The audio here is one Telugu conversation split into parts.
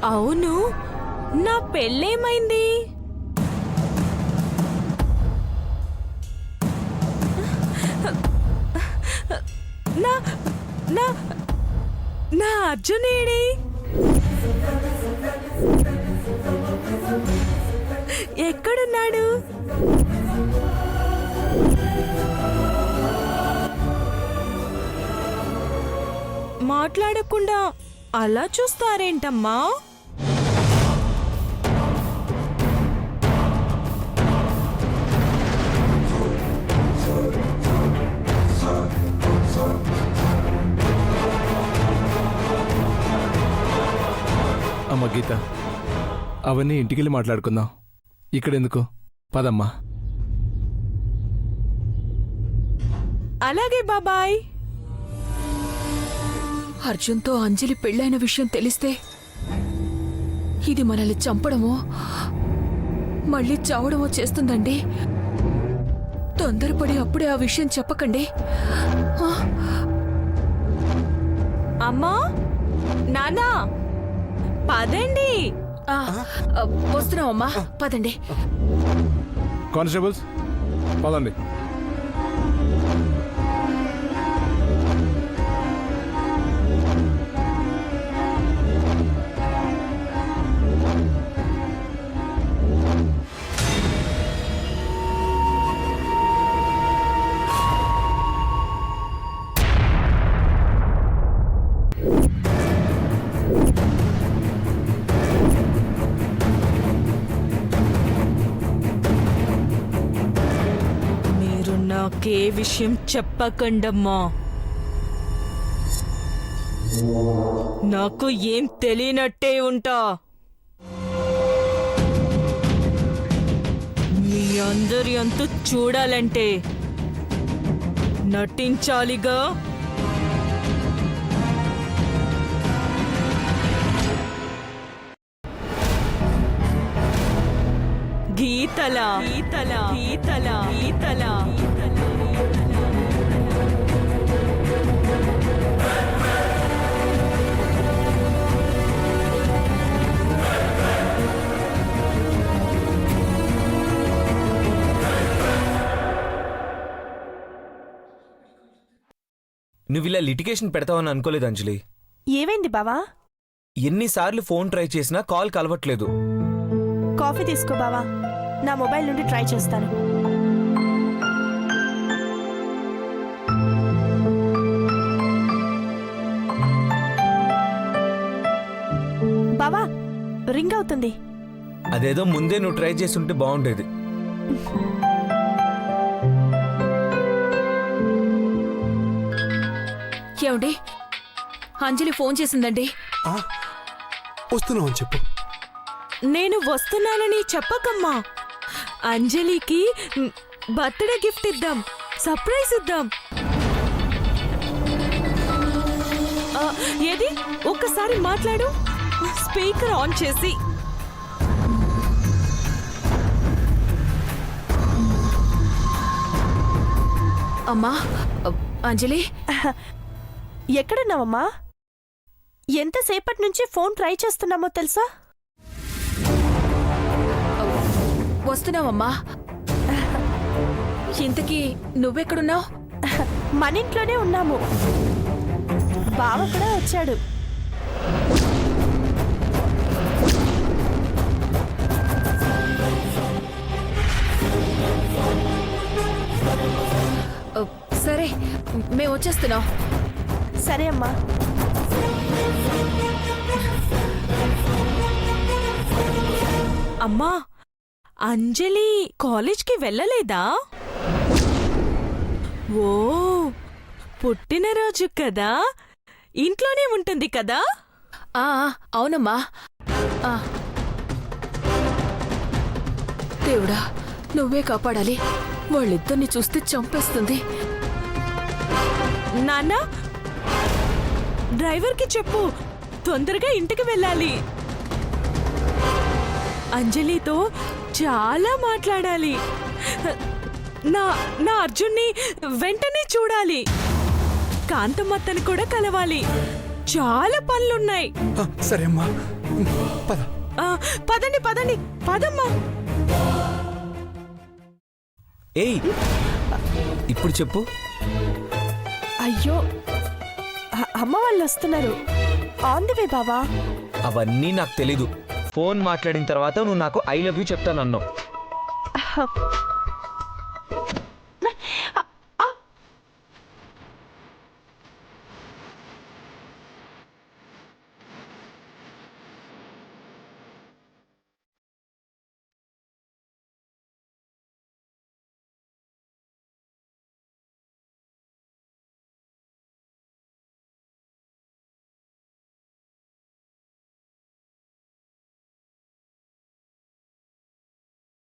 అవును, నా పెళ్ళేమైంది? నా నా నా అర్జునేడి? ఎక్కడున్నాడు? మాట్లాడకుండా అలా చూస్తారేంటమ్మా? అమ్మ గీత, అవన్నీ ఇంటికెళ్ళి మాట్లాడుకుందాం. ఇక్కడెందుకు? పదమ్మా. అలాగే బాబాయ్. అర్జున్తో అంజలి పెళ్ళైన విషయం తెలిస్తే ఇది మనల్ని చంపడమో మళ్ళీ చావడమో చేస్తుందండి. తొందరపడి అప్పుడే ఆ విషయం చెప్పకండి. అమ్మా, నానా, పదండి. వస్తున్నామమ్మా, పదండి. కానిస్టేబుల్స్ పదండి. నాకే విషయం చెప్పకండమ్మా. నాకు ఏం తెలియనట్టే ఉంటా. మీ అందరి అంతు చూడాలంటే నటించాలిగా. గీతలా గీతలా గీతలా గీతలా నువ్విలా లిటిగేషన్ పెడతావని అనుకోలేదు అంజలి. ఏమైంది బావా? ఎన్నిసార్లు ఫోన్ ట్రై చేసినా కాల్ కలవట్లేదు. కాఫీ తీసుకో బావా, నా మొబైల్ నుండి ట్రై చేస్తాను. బావా, రింగ్ అవుతుంది. అదేదో ముందే నువ్వు ట్రై చేస్తుంటే బాగుండేది. ఏమండి, అంజలి ఫోన్ చేసిందండి. వస్తున్నావు అని చెప్పు. నేను వస్తున్నానని చెప్పకమ్మా. అంజలికి బర్త్డే గిఫ్ట్ ఇద్దాం, సర్ప్రైజ్ ఇద్దాం. ఏది ఒక్కసారి మాట్లాడు, స్పీకర్ ఆన్ చేసి. అమ్మా, అంజలి ఎక్కడున్నావమ్మా? ఎంతసేపటి నుంచి ఫోన్ ట్రై చేస్తున్నామో తెలుసా? వస్తున్నావమ్మా. ఇంతకీ నువ్వెక్కడున్నావు? మన ఇంట్లోనే ఉన్నాము. బావ కూడా వచ్చాడు. సరే, మేము వచ్చేస్తున్నాం. సరే అమ్మా. అమ్మా, అంజలి కాలేజ్కి వెళ్ళలేదా? ఓ, పుట్టినరోజు కదా, ఇంట్లోనే ఉంటుంది కదా? అవునమ్మా. దేవుడా, నువ్వే కాపాడాలి. వాళ్ళిద్దరిని చూస్తే చంపేస్తుంది. నాన్న, డ్రైవర్కి చెప్పు, తొందరగా ఇంటికి వెళ్ళాలి. అంజలితో చాలా మాట్లాడాలి. నా అర్జున్ని వెంటనే చూడాలి. కాంతమ్మత్తని కూడా కలవాలి. చాలా పనులున్నాయి. సరే అమ్మా, పద. పదండి పదండి పదమ్మా. ఏయ్ ఇప్పుడు చెప్పు. అయ్యో అమ్మ వాళ్ళు వస్తున్నారు. ఆన్ ది వే బావా. అవన్నీ నాకు తెలీదు. ఫోన్ మాట్లాడిన తర్వాత నువ్వు నాకు ఐ లవ్ యూ చెప్తానన్నావు.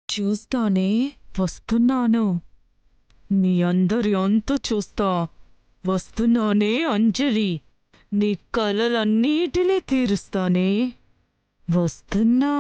చూస్తానే వస్తున్నాను. నీ అందరి అంతు చూస్తా. వస్తున్నానే అంజలి. నీ కలలన్నిటినీ తీరుస్తానే. వస్తున్నా.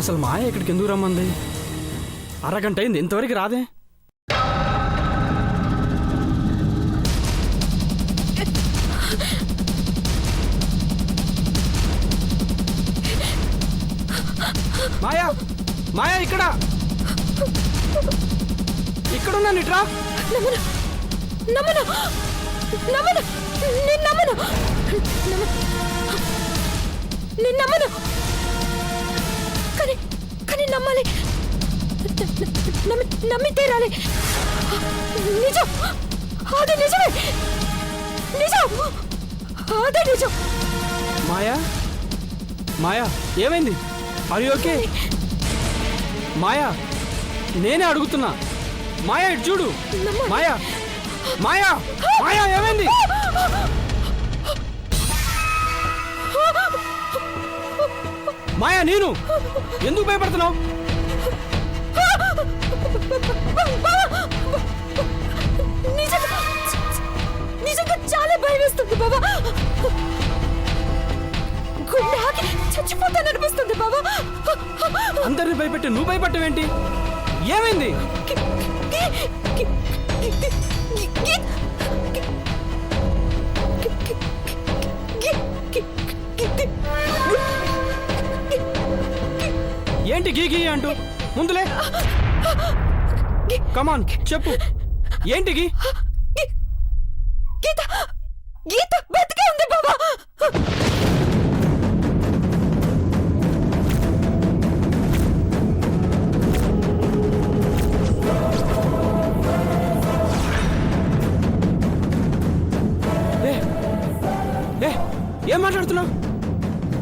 అసలు మాయ ఇక్కడికి ఎందుకు రమ్మంది? అరగంట అయింది, ఇంతవరకు రాదే. మాయా, మాయా ఇక్కడ ఇక్కడున్నా నిట్రా. నమ్మను నమ్మను నేను నమ్మను నేను నమ్మను కానీ కానీ నమ్మాలి నమ్మి తీరాలి నిజం అది నిజమే నిజం అదే నిజం మాయా మాయా ఏమైంది? Are you okay? మాయా నేనే అడుగుతున్నా. మాయా ఇటు చూడు. మాయా మాయా మాయా ఏమైంది? మాయా నేను ఎందుకు భయపడుతున్నావు? నిజంగా చాలా భయం వేస్తుంది బాబా. గుండె ఆగి చచ్చిపోతాననిపిస్తుంది బాబా. అందరిని భయపెట్టి నువ్వు భయపడవేంటి? ఏమైంది? ఏంటి గీ గీ అంటూ ముందులే కమాన్ చెప్పు ఏంటి గీ? గీత గీత బతికే ఉంది బాబా. ఏం మాట్లాడుతున్నావు?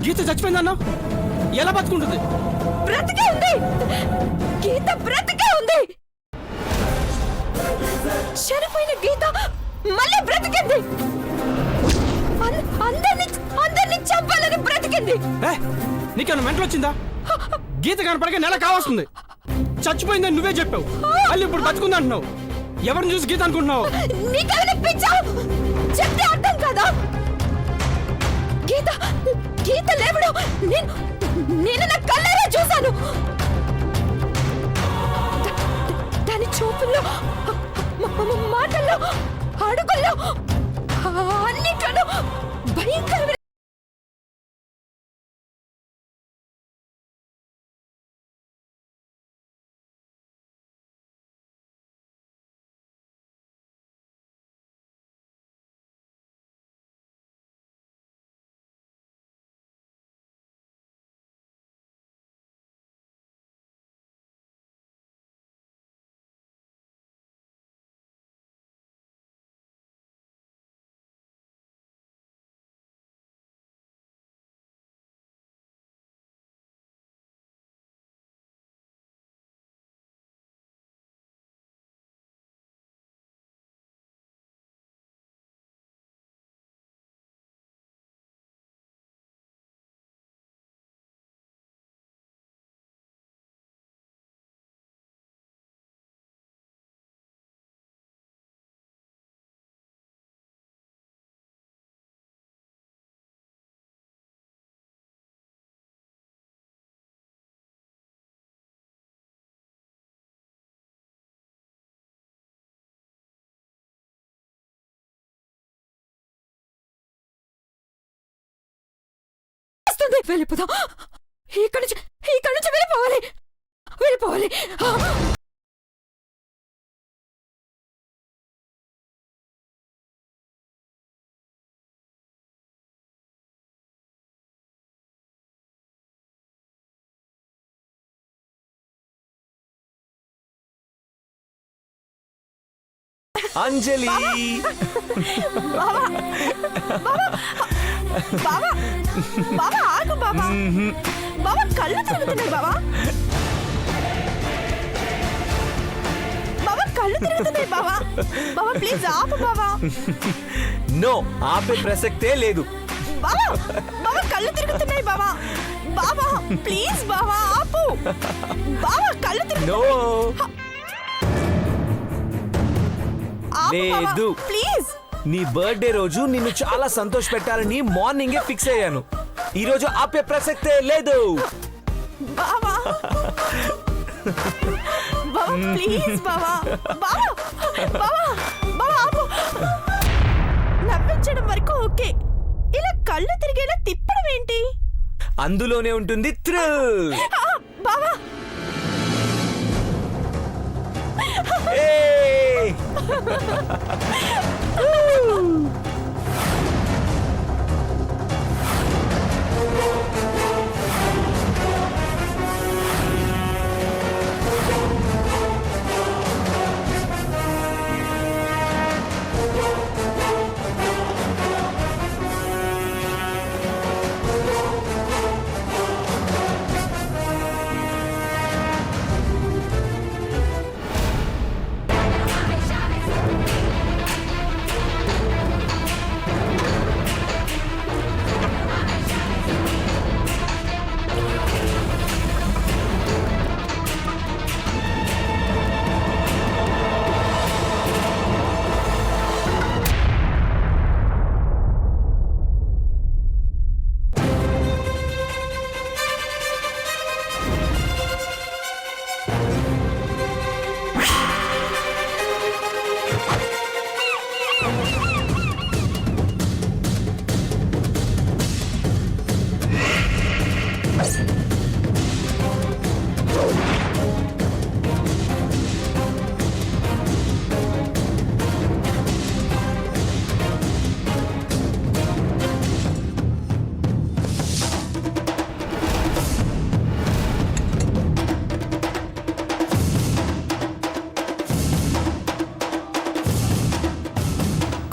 గీత చచ్చిపోయిందన్నావు, ఎలా బతుకుంటుంది? బ్రతికే ఉంది గీత, బ్రతికే ఉంది. చనిపోయిన గీత మళ్ళీ బ్రతికింది. అందరినీ చంపాలని బ్రతికింది. నీకేమైనా మెంటల్ వచ్చిందా? గీత కనపడక నెల కావస్తుంది. చచ్చిపోయిందని నువ్వే చెప్పావు, మళ్ళీ ఇప్పుడు బతుకుంది అంటున్నావు. ఎవరిని చూసి గీత అనుకుంటున్నావు? నీకేమైనా పిచ్చావు? చెప్తే అర్థం కదా. గీత గీత లేవడు నేను నా కళ్ళారా చూశాను. దాని చూపుల్లో, మాటల్లో, అడుగుల్లో, అన్నిట్లోనూ భయంకరమైన వెళ్ళిపోదాం. ఇక్కడి నుంచి వెళ్ళిపోవాలి. అంజలి బావా బావా ఆగు బావా. బావా కళ్ళు తిరుగుతున్నాయి బావా. బావా కళ్ళు తిరుగుతున్నాయి బావా. బావా ప్లీజ్ ఆపు బావా. నో, ఆపే ప్రసక్తే లేదు. బావా బావా కళ్ళు తిరుగుతున్నాయి బావా. బావా ప్లీజ్ బావా ఆపు. బావా కళ్ళు నో లేదు, ప్లీజ్. నీ బర్త్డే రోజు నిన్ను చాలా సంతోష పెట్టాలని మార్నింగే ఫిక్స్ అయ్యాను. ఈ రోజు ఆపే ప్రసక్తే లేదు. బావా బావా ప్లీజ్ బావా. బావా బావా బావా ఆపు. నవ్వించడం వరకు ఓకే, ఇలా కళ్ళు తిరిగేలా తిప్పడం ఏంటి? అందులోనే ఉంటుంది థ్రిల్. బావా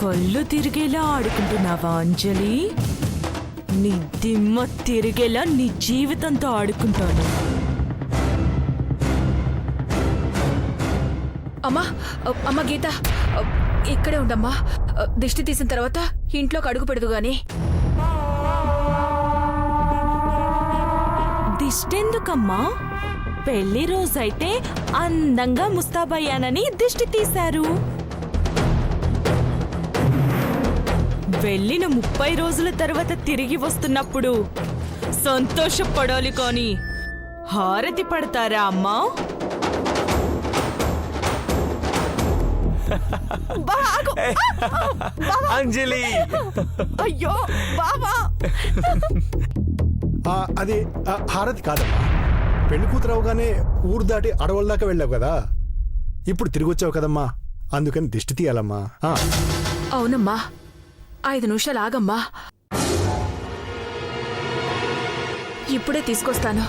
కళ్ళు తిరిగేలా ఆడుకుంటున్నావా అంజలి? నీ దిమ్మ తిరిగేలా నీ జీవితంతో ఆడుకుంటాను. అమ్మా అమ్మ గీత, ఇక్కడే ఉండమ్మా. దిష్టి తీసిన తర్వాత ఇంట్లోకి అడుగు పెడదు గాని. దిష్టెందుకమ్మా? పెళ్లి రోజైతే అందంగా ముస్తాబయ్యానని దిష్టి తీశారు. వెళ్ళిన 30 రోజుల తర్వాత తిరిగి వస్తున్నప్పుడు సంతోషపడాలి కానీ హారతి పడతారా అమ్మా? అంజలి అయ్యో బావా, అది హారతి కాదమ్మా. పెళ్లి కూతురు అవగానే ఊరు దాటి అడవుల దాకా వెళ్ళావు కదా, ఇప్పుడు తిరిగి వచ్చావు కదమ్మా, అందుకని దిష్టి తీయాలమ్మా. అవునమ్మా, 5 నిమిషాలు ఆగమ్మా, ఇప్పుడే తీసుకొస్తాను.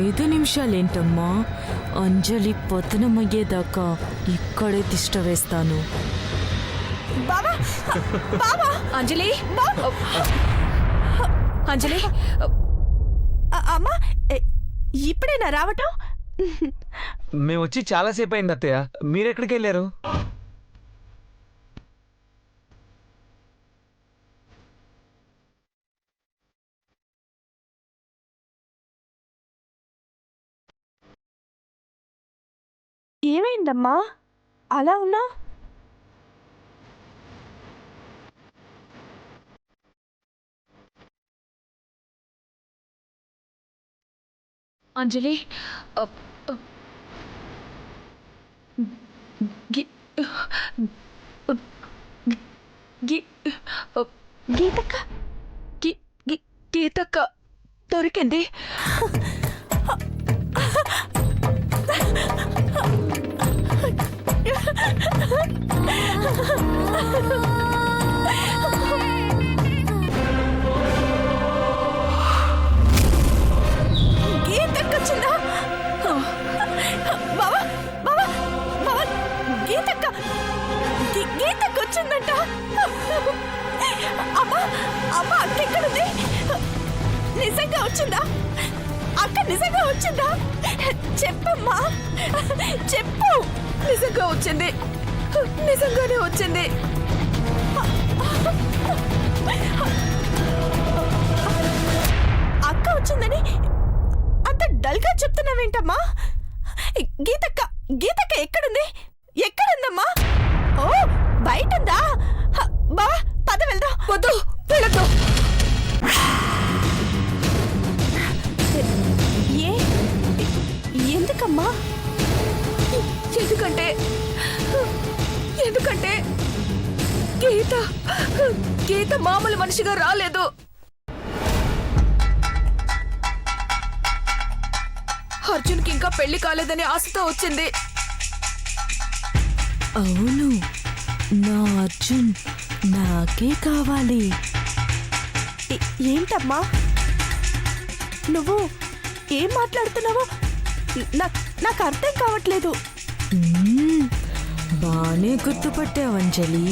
ఐదు నిమిషాలేంటమ్మా? అంజలి పతనమయ్యేదాకా ఇక్కడే తిష్ట వేస్తాను. బావా, బావా, అంజలి, అంజలి, అమ్మా ఇప్పుడేనా రావటం? మేము వచ్చి చాలాసేపు అయింది అత్తయ్య, మీరెక్కడికి వెళ్ళారు? ఏమైందమ్మా అలా ఉన్నా? అంజలి, గీతక్క, గీతక్క దొరికింది. గీతక్క వచ్చిందా? బావా, బావా, బావా, గీతక్క, గీతక్క వచ్చిందంట. అమ్మా, అమ్మ అక్క ఎక్కడుంది? నిజంగా వచ్చిందా? అక్క నిజంగా వచ్చిందా? చెప్పమ్మా, చెప్పు. నిజంగా వచ్చింది, నిజంగానే వచ్చింది. అక్క వచ్చిందని అంత డల్గా చెప్తున్నావేంటమ్మా? గీతక్క, గీతక్క ఎక్కడుంది? ఎక్కడుందమ్మా? ఓ బయటుందా? బావా పద వెళ్దాం. వద్దు, వెళ్ళొద్దు. ఏ ఎందుకమ్మా? ఎందుకంటే ఎందుకంటే గీత గీత మామూలు మనిషిగా రాలేదు. అర్జున్కి ఇంకా పెళ్లి కాలేదని ఆశతో వచ్చింది. అవును, నా అర్జున్ నాకే కావాలి. ఏంటమ్మా నువ్వు ఏం మాట్లాడుతున్నావో నాకు అర్థం కావట్లేదు. బానే గుర్తుపట్టావు అంజలి.